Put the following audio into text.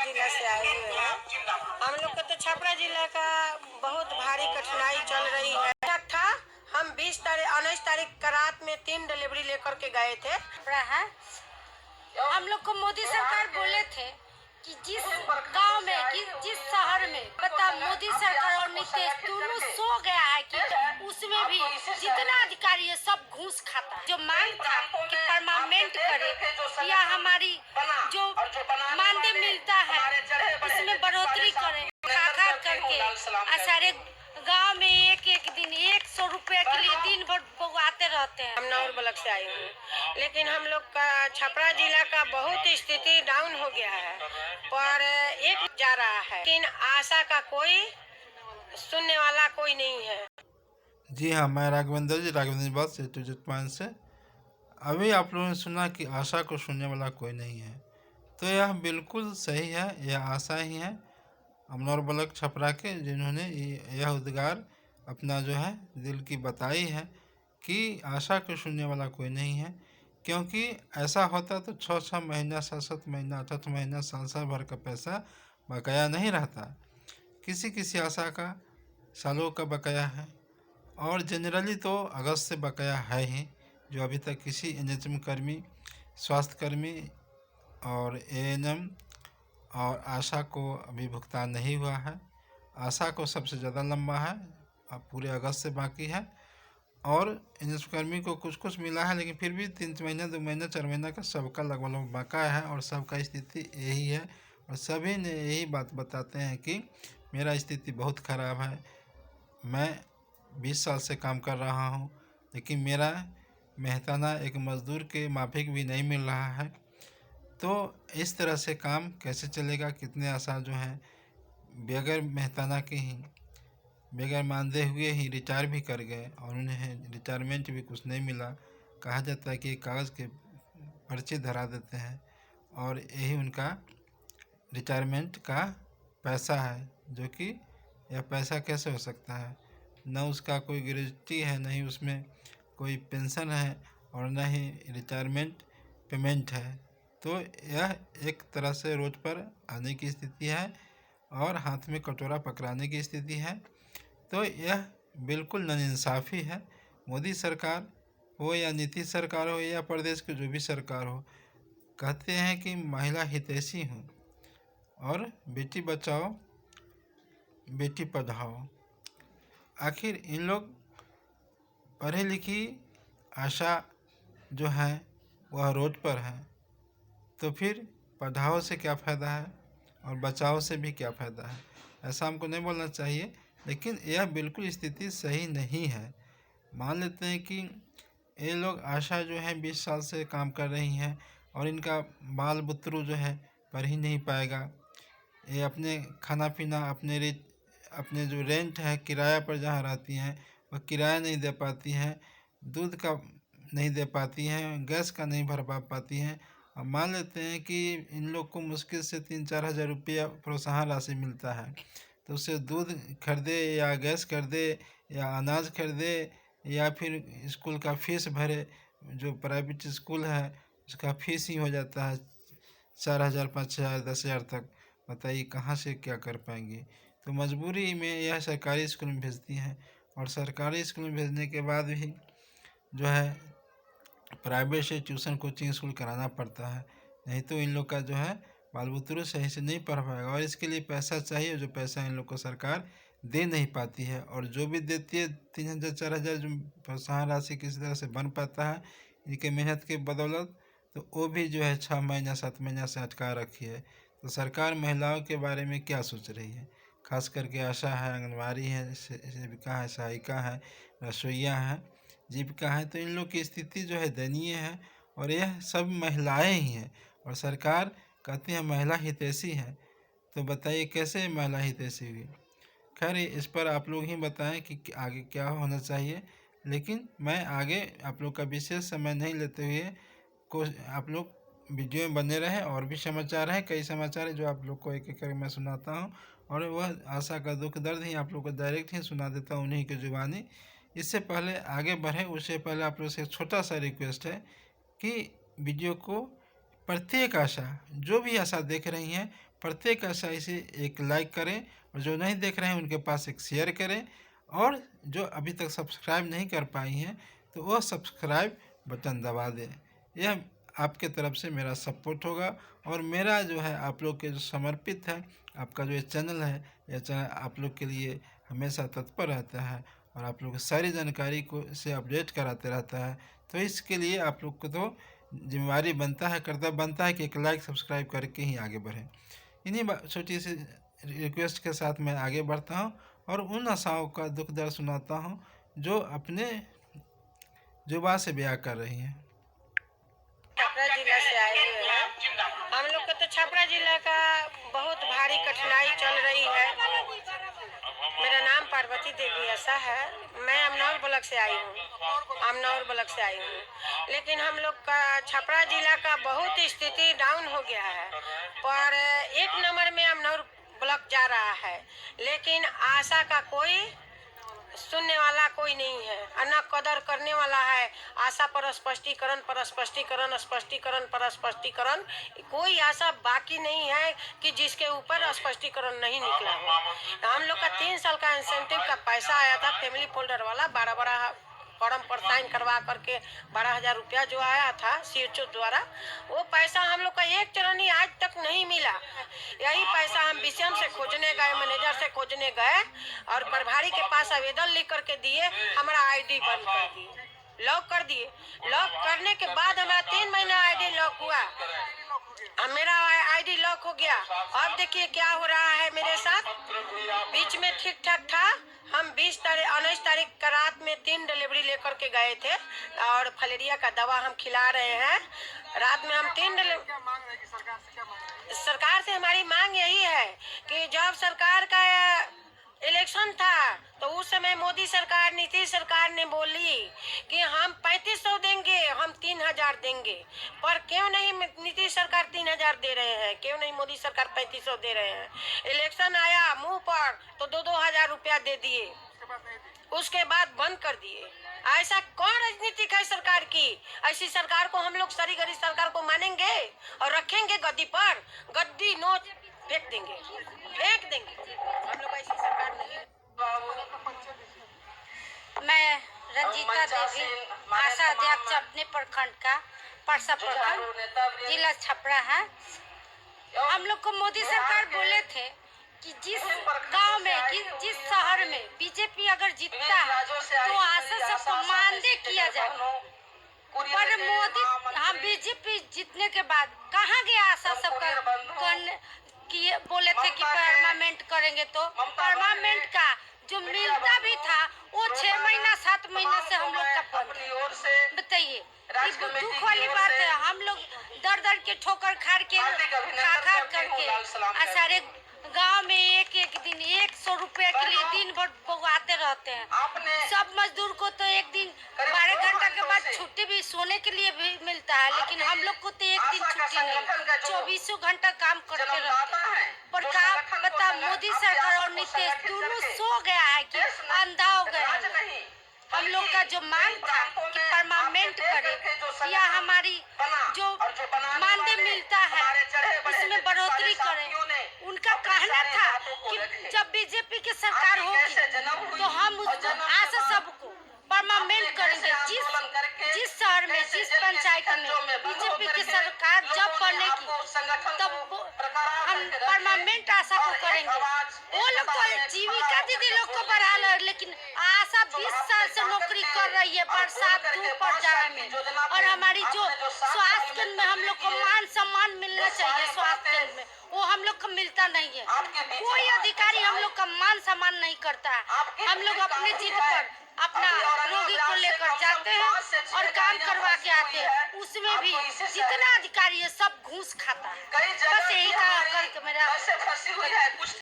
जिला से आए हुए हैं। हम लोग का तो छपरा जिला का बहुत भारी कठिनाई चल रही है। था हम 19 तारीख का रात में 3 डिलीवरी लेकर के गए थे। है हम लोग को मोदी सरकार बोले थे कि जिस गांव में जिस शहर में बता मोदी सरकार और नीतीश दोनों सो गया है कि उसमें भी जितना अधिकारी है सब घूस खाता है। जो मांग था कि परमानेंट करे या हमारी जो मानदेय मिलता है उसमें बढ़ोतरी करे, खा करके सारे गांव में एक दिन 100 रुपए के लिए दिन भर बउआते रहते हैं। हम नौर ब्लॉक से आए हैं, लेकिन हम लोग का छपरा जिला का बहुत स्थिति डाउन हो गया है पर एक जा रहा है, लेकिन आशा का कोई सुनने वाला कोई नहीं है। जी हाँ, मैं राघवेंद्र जी बात से टू से। अभी आप लोगों ने सुना कि आशा को सुनने वाला कोई नहीं है, तो यह बिल्कुल सही है। यह आशा ही है अमनौर ब्लॉक छपरा के, जिन्होंने यह उद्गार अपना जो है दिल की बताई है कि आशा को सुनने वाला कोई नहीं है। क्योंकि ऐसा होता तो 6-6 महीना 7-7 महीना 8-8 महीना साल भर का पैसा बकाया नहीं रहता। किसी आशा का सालों का बकाया है और जनरली तो अगस्त से बकाया है ही, जो अभी तक किसी एनएचएम कर्मी, स्वास्थ्य कर्मी और एएनएम और आशा को अभी भुगतान नहीं हुआ है। आशा को सबसे ज़्यादा लंबा है, अब पूरे अगस्त से बाकी है और एनएचएम कर्मी को कुछ मिला है, लेकिन फिर भी 3 महीना 2 महीना 4 महीना का सबका लगभग बकाया है और सबका स्थिति यही है। और सभी ने यही बात बताते हैं कि मेरा स्थिति बहुत ख़राब है, मैं 20 साल से काम कर रहा हूँ, लेकिन मेरा मेहताना एक मज़दूर के माफिक भी नहीं मिल रहा है। तो इस तरह से काम कैसे चलेगा। कितने आशा जो हैं बगैर मेहताना के ही, बगैर मानदेय हुए ही रिटायर भी कर गए और उन्हें रिटायरमेंट भी कुछ नहीं मिला। कहा जाता है कि कागज़ के पर्चे धरा देते हैं और यही उनका रिटायरमेंट का पैसा है, जो कि यह पैसा कैसे हो सकता है। न उसका कोई ग्रेच्युटी है, न ही उसमें कोई पेंशन है और न ही रिटायरमेंट पेमेंट है। तो यह एक तरह से रोड पर आने की स्थिति है और हाथ में कटोरा पकड़ाने की स्थिति है। तो यह बिल्कुल नाइंसाफ़ी है। मोदी सरकार हो या नीतीश सरकार हो या प्रदेश की जो भी सरकार हो, कहते हैं कि महिला हितैषी हूँ और बेटी बचाओ बेटी पढ़ाओ। आखिर इन लोग पढ़ी लिखी आशा जो है वह रोड पर है, तो फिर पढ़ाओ से क्या फ़ायदा है और बचाओ से भी क्या फ़ायदा है। ऐसा हमको नहीं बोलना चाहिए, लेकिन यह बिल्कुल स्थिति सही नहीं है। मान लेते हैं कि ये लोग आशा जो है 20 साल से काम कर रही हैं और इनका बाल बुतरू जो है पढ़ ही नहीं पाएगा। ये अपने खाना पीना अपने जो रेंट है, किराया पर जहाँ रहती हैं वह किराया नहीं दे पाती हैं, दूध का नहीं दे पाती हैं, गैस का नहीं भर पाती हैं। अब मान लेते हैं कि इन लोग को मुश्किल से 3-4 हज़ार रुपया प्रोत्साहन राशि मिलता है, तो उससे दूध खरीदे या गैस खरीदे या अनाज खरीदे या फिर स्कूल का फीस भरे। जो प्राइवेट स्कूल है उसका फीस ही हो जाता है 4,000 5,000 10,000 तक। बताइए कहाँ से क्या कर पाएंगी। तो मजबूरी में यह सरकारी स्कूल में भेजती हैं और सरकारी स्कूल में भेजने के बाद भी जो है प्राइवेट से ट्यूशन कोचिंग स्कूल कराना पड़ता है, नहीं तो इन लोग का जो है बाल बुतरू सही से नहीं पढ़ पाएगा। और इसके लिए पैसा चाहिए, जो पैसा इन लोग को सरकार दे नहीं पाती है, और जो भी देती है 3,000 4,000 जो प्रोत्साहन राशि किसी तरह से बन पाता है इनके मेहनत के बदौलत, तो वो भी जो है 6 महीना 7 महीना से अटका रखी है। तो सरकार महिलाओं के बारे में क्या सोच रही है। खास करके आशा है, आंगनबाड़ी है, सेविका है, सहायिका है, रसोइया है, जीविका है, तो इन लोग की स्थिति जो है दयनीय है और यह सब महिलाएं ही हैं। और सरकार कहती है महिला हितैषी है, तो बताइए कैसे महिला हितैषी हुई। खैर इस पर आप लोग ही बताएं कि आगे क्या होना चाहिए। लेकिन मैं आगे आप लोग का विशेष समय नहीं लेते हुए आप लोग वीडियो में बने रहें। और भी समाचार हैं, कई समाचार हैं जो आप लोग को एक एक करके मैं सुनाता हूं, और वह आशा का दुख दर्द ही आप लोग को डायरेक्ट ही सुना देता हूं उन्हीं की जुबानी। इससे पहले आगे बढ़ें उससे पहले आप लोग से एक छोटा सा रिक्वेस्ट है कि वीडियो को प्रत्येक आशा, जो भी आशा देख रही हैं, प्रत्येक एसआई से एक लाइक करें और जो नहीं देख रहे हैं उनके पास एक शेयर करें, और जो अभी तक सब्सक्राइब नहीं कर पाई हैं तो वह सब्सक्राइब बटन दबा दें। यह आपके तरफ से मेरा सपोर्ट होगा, और मेरा जो है आप लोग के जो समर्पित है आपका जो ये चैनल है, यह चैनल आप लोग के लिए हमेशा तत्पर रहता है और आप लोग को सारी जानकारी को से अपडेट कराते रहता है। तो इसके लिए आप लोग को तो जिम्मेवारी बनता है, कर्तव्य बनता है कि एक लाइक सब्सक्राइब करके ही आगे बढ़ें। इन्हीं छोटी सी रिक्वेस्ट के साथ मैं आगे बढ़ता हूँ और उन आशाओं का दुख दर्द सुनाता हूँ जो अपने जुबा से बयां कर रही हैं। छपरा जिला से आए हुए हैं। हम लोग को तो छपरा जिला का बहुत भारी कठिनाई चल रही है। मेरा नाम पार्वती देवी ऐसा है। मैं अमनौर ब्लॉक से आई हूँ। लेकिन हम लोग का छपरा जिला का बहुत स्थिति डाउन हो गया है, पर 1 नंबर में अमनौर ब्लॉक जा रहा है, लेकिन आशा का कोई सुनने वाला कोई नहीं है और न कदर करने वाला है। आशा पर स्पष्टीकरण कोई आशा बाकी नहीं है कि जिसके ऊपर स्पष्टीकरण नहीं निकला हो। हम लोग का 3 साल का इंसेंटिव का पैसा आया था, फैमिली फोल्डर वाला 12 फॉर्म पर साइन करवा करके 12,000 रुपया जो आया था सीएचओ द्वारा, वो पैसा हम लोग का एक चरनी आज तक नहीं मिला। यही पैसा हम बीसीएम से खोजने गए, मैनेजर से खोजने गए और प्रभारी के पास आवेदन लिख करके दिए। हमारा आईडी बंद कर दिए, लॉक कर दिए। लॉक करने के बाद हमारा 3 महीना आईडी लॉक हुआ। अब मेरा आईडी लॉक हो गया। अब देखिए क्या हो रहा है मेरे साथ। बीच में ठीक ठाक था। हम 19 तारीख का रात में 3 डिलीवरी लेकर के गए थे और फलेरिया का दवा हम खिला रहे हैं। रात में हम 3 सरकार से हमारी मांग यही है कि जब सरकार का इलेक्शन था तो उस समय मोदी सरकार, नीतीश सरकार ने बोली कि हम 3500 देंगे, हम 3000 देंगे। पर क्यों नहीं नीतीश सरकार 3000 दे रहे हैं, क्यों नहीं मोदी सरकार 3500 दे रहे हैं। इलेक्शन आया मुंह पर तो 2-2 हजार रुपया दे दिए, उसके बाद बंद कर दिए। ऐसा कौन राजनीतिक है सरकार की? ऐसी सरकार को हम लोग सारी गरीब सरकार को मानेंगे और रखेंगे गद्दी पर? गद्दी नोच फेंक देंगे। हम लोग ऐसी सरकार नहीं। मैं रंजीता देवी, आशा अध्यक्ष अपने प्रखंड का, परसा प्रखंड, जिला छपरा है। हम लोग को मोदी सरकार बोले थे कि जिस गांव में, जिस शहर में बीजेपी अगर जीतता है तो आशा सबको मानदेय किया जाए। पर मोदी, हम बीजेपी जीतने के बाद कहाँ गया आशा सबका? कि बोले थे कि परमानेंट करेंगे, तो परमानेंट का जो मिलता भी था वो 6 महीना 7 महीना से हम लोग का बंद। बताइए, दुख वाली बात है। हम लोग दर के ठोकर खा करके सारे गांव में एक दिन 100 रुपए के लिए दिन भर बउआते रहते हैं। सब मजदूर को तो एक दिन 12 घंटा के बाद छुट्टी भी सोने के लिए भी मिलता है, लेकिन हम लोग को तो एक दिन छुट्टी नहीं, 24 घंटा काम करते रहते हैं। पर क्या पता मोदी सरकार और नीतीश दोनों सो गया है कि अंधा हो गया है। हम लोग का जो मांग था कि परमानेंट करे या हमारी जो मानदेय मिलता है उसमें बढ़ोतरी करे। उनका कहना था कि जब बीजेपी की सरकार होगी तो हम उसको आशा सबको परमानेंट करेंगे। जिस शहर में, जिस पंचायत में बीजेपी की सरकार जब बनेगी तब हम परमानेंट आशा को करेंगे। वो लोग तो जीविका दीदी लोग को बढ़ा रहे, लेकिन आशा 20 साल से नौकरी कर रही है बरसात धूप और जाड़ा में। और हमारी जो स्वास्थ्य केंद्र में हम लोग को मान सम्मान मिलना चाहिए, स्वास्थ्य केंद्र में वो हम लोग को मिलता नहीं है। कोई अधिकारी हम लोग का मान सम्मान नहीं करता है। हम लोग अपने जिद पर अपना रोगी को लेकर जाते हैं और काम करवा के आते हैं, उसमें भी जितना अधिकारी है सब घूस खाता है। बस यही कहा करके मेरा